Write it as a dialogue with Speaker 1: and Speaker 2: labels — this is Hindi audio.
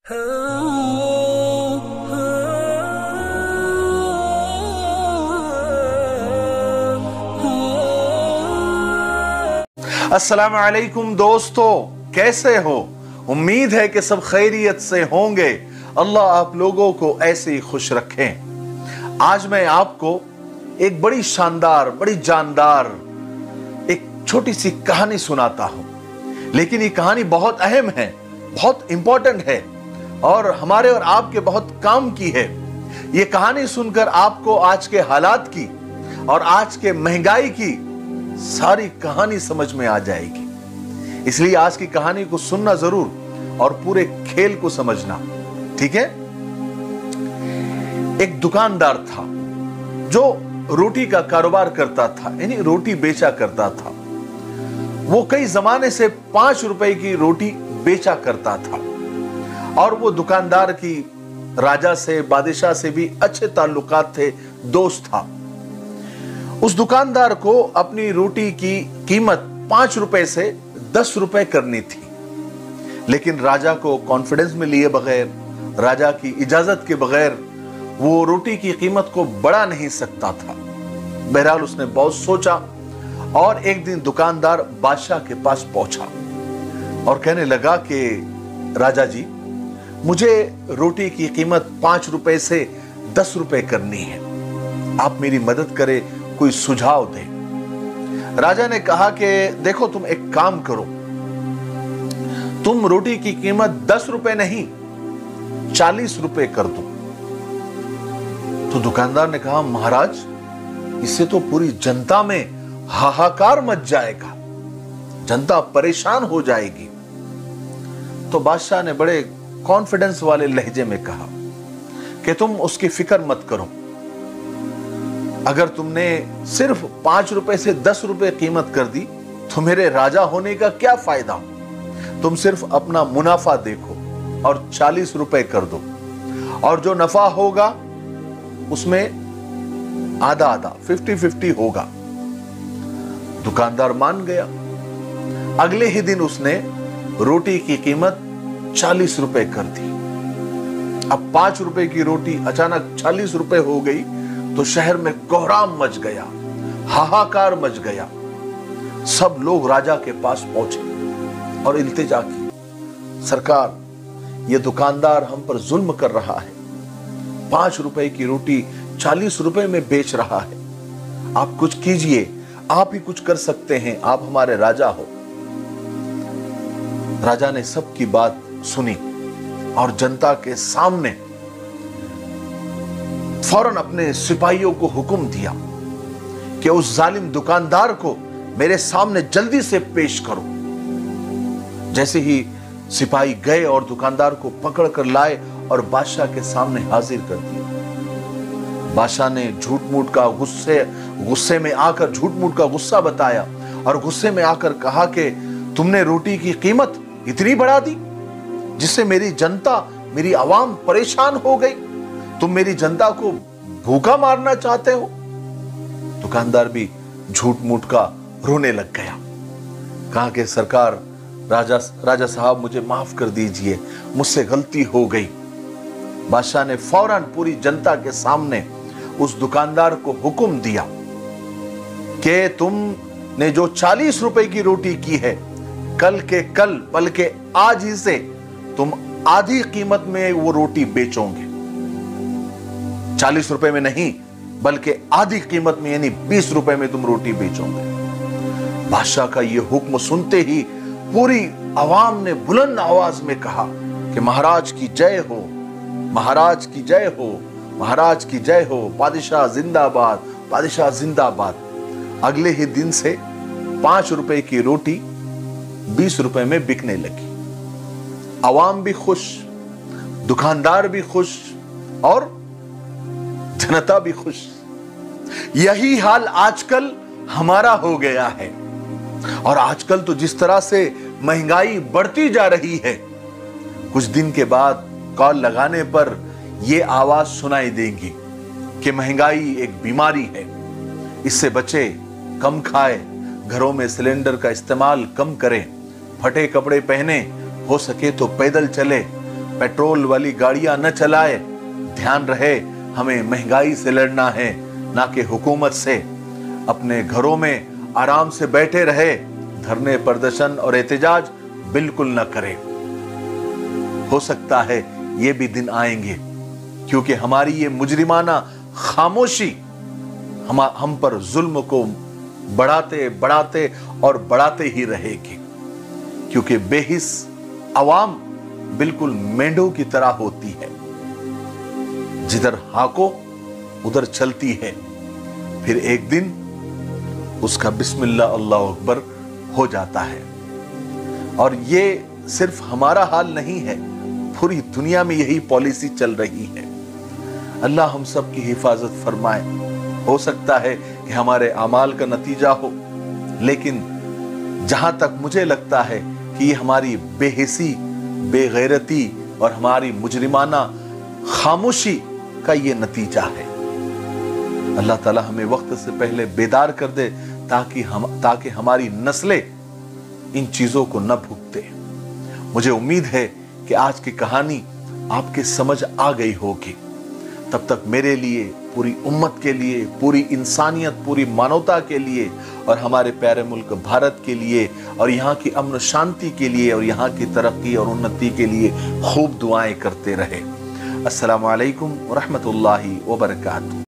Speaker 1: अस्सलाम वालेकुम दोस्तों, कैसे हो? उम्मीद है कि सब खैरियत से होंगे। अल्लाह आप लोगों को ऐसे ही खुश रखें। आज मैं आपको एक बड़ी शानदार, बड़ी जानदार एक छोटी सी कहानी सुनाता हूं, लेकिन ये कहानी बहुत अहम है, बहुत इंपॉर्टेंट है और हमारे और आपके बहुत काम की है। ये कहानी सुनकर आपको आज के हालात की और आज के महंगाई की सारी कहानी समझ में आ जाएगी। इसलिए आज की कहानी को सुनना जरूर और पूरे खेल को समझना, ठीक है? एक दुकानदार था जो रोटी का कारोबार करता था, यानी रोटी बेचा करता था। वो कई जमाने से 5 रुपए की रोटी बेचा करता था और वो दुकानदार की राजा से, बादशाह से भी अच्छे ताल्लुकात थे, दोस्त था। उस दुकानदार को अपनी रोटी की कीमत 5 रुपए से 10 रुपए करनी थी, लेकिन राजा को कॉन्फिडेंस में लिए बगैर, राजा की इजाजत के बगैर वो रोटी की कीमत को बढ़ा नहीं सकता था। बहरहाल उसने बहुत सोचा और एक दिन दुकानदार बादशाह के पास पहुंचा और कहने लगा कि राजा जी, मुझे रोटी की कीमत 5 रुपए से 10 रुपए करनी है, आप मेरी मदद करें, कोई सुझाव दे। राजा ने कहा कि देखो, तुम एक काम करो, तुम रोटी की कीमत 10 रुपए नहीं 40 रुपए कर दो। तो दुकानदार ने कहा, महाराज, इससे तो पूरी जनता में हाहाकार मच जाएगा, जनता परेशान हो जाएगी। तो बादशाह ने बड़े कॉन्फिडेंस वाले लहजे में कहा कि तुम उसकी फिक्र मत करो, अगर तुमने सिर्फ 5 रुपए से 10 रुपए कीमत कर दी तो मेरे राजा होने का क्या फायदा? तुम सिर्फ अपना मुनाफा देखो और 40 रुपए कर दो, और जो नफा होगा उसमें आधा आधा 50-50 होगा। दुकानदार मान गया। अगले ही दिन उसने रोटी की कीमत 40 रुपए कर दी। अब 5 रुपए की रोटी अचानक 40 रुपए हो गई तो शहर में कोहराम मच गया, हाहाकार मच गया। सब लोग राजा के पास पहुंचे और इल्तिजा की, सरकार, यह दुकानदार हम पर जुल्म कर रहा है, 5 रुपए की रोटी 40 रुपए में बेच रहा है, आप कुछ कीजिए, आप ही कुछ कर सकते हैं, आप हमारे राजा हो। राजा ने सबकी बात सुनी और जनता के सामने फौरन अपने सिपाहियों को हुक्म दिया कि उस जालिम दुकानदार को मेरे सामने जल्दी से पेश करो। जैसे ही सिपाही गए और दुकानदार को पकड़ कर लाए और बादशाह के सामने हाजिर कर दिया। बादशाह ने झूठ मूठ का गुस्से में आकर झूठ मूठ का गुस्सा बताया और गुस्से में आकर कहा कि तुमने रोटी की कीमत इतनी बढ़ा दी जिससे मेरी जनता, मेरी आवाम परेशान हो गई। तुम मेरी जनता को भूखा मारना चाहते हो? दुकानदार भी झूठ मूठ का रोने लग गया। कहा कि सरकार, राजा साहब, मुझे माफ कर दीजिए, मुझसे गलती हो गई। बादशाह ने फौरन पूरी जनता के सामने उस दुकानदार को हुक्म दिया कि तुमने जो 40 रुपए की रोटी की है, कल के कल, बल्कि आज ही से तुम आधी कीमत में वो रोटी बेचोगे। 40 रुपए में नहीं, बल्कि आधी कीमत में, यानी 20 रुपए में तुम रोटी बेचोगे। बादशाह का यह हुक्म सुनते ही पूरी आवाम ने बुलंद आवाज में कहा कि महाराज की जय हो, महाराज की जय हो, महाराज की जय हो, बादशाह जिंदाबाद, बादशाह जिंदाबाद। अगले ही दिन से 5 रुपए की रोटी 20 रुपए में बिकने लगी। आवाम भी खुश, दुकानदार भी खुश और जनता भी खुश। यही हाल आजकल हमारा हो गया है। और आजकल तो जिस तरह से महंगाई बढ़ती जा रही है, कुछ दिन के बाद कॉल लगाने पर यह आवाज सुनाई देगी कि महंगाई एक बीमारी है, इससे बचे, कम खाए, घरों में सिलेंडर का इस्तेमाल कम करें, फटे कपड़े पहने, हो सके तो पैदल चले, पेट्रोल वाली गाड़ियां न चलाए। ध्यान रहे, हमें महंगाई से लड़ना है, ना कि हुकूमत से। अपने घरों में आराम से बैठे रहे, धरने, प्रदर्शन और एहतजाज बिल्कुल न करें। हो सकता है ये भी दिन आएंगे, क्योंकि हमारी ये मुजरिमाना खामोशी हम पर जुल्म को बढ़ाते बढ़ाते और बढ़ाते ही रहेगी, क्योंकि बेहिस अवाम बिल्कुल मेंढों की तरह होती है, जिधर हाको उधर चलती है। फिर एक दिन उसका बिस्मिल्लाह अल्लाह अकबर हो जाता है। और ये सिर्फ हमारा हाल नहीं है, पूरी दुनिया में यही पॉलिसी चल रही है। अल्लाह हम सब की हिफाजत फरमाए। हो सकता है कि हमारे अमाल का नतीजा हो, लेकिन जहां तक मुझे लगता है कि ये हमारी बेहिसी, बेगैरती और हमारी मुजरिमाना खामोशी का ये नतीजा है। अल्लाह ताला हमें वक्त से पहले बेदार कर दे, ताकि हमारी नस्लें इन चीजों को न भुगते। मुझे उम्मीद है कि आज की कहानी आपके समझ आ गई होगी। तब तक मेरे लिए, पूरी उम्मत के लिए, पूरी इंसानियत, पूरी मानवता के लिए और हमारे प्यारे मुल्क भारत के लिए और यहाँ की अमन शांति के लिए और यहाँ की तरक्की और उन्नति के लिए खूब दुआएं करते रहे। अस्सलामु अलैकुम व रहमतुल्लाहि व बरकातहू।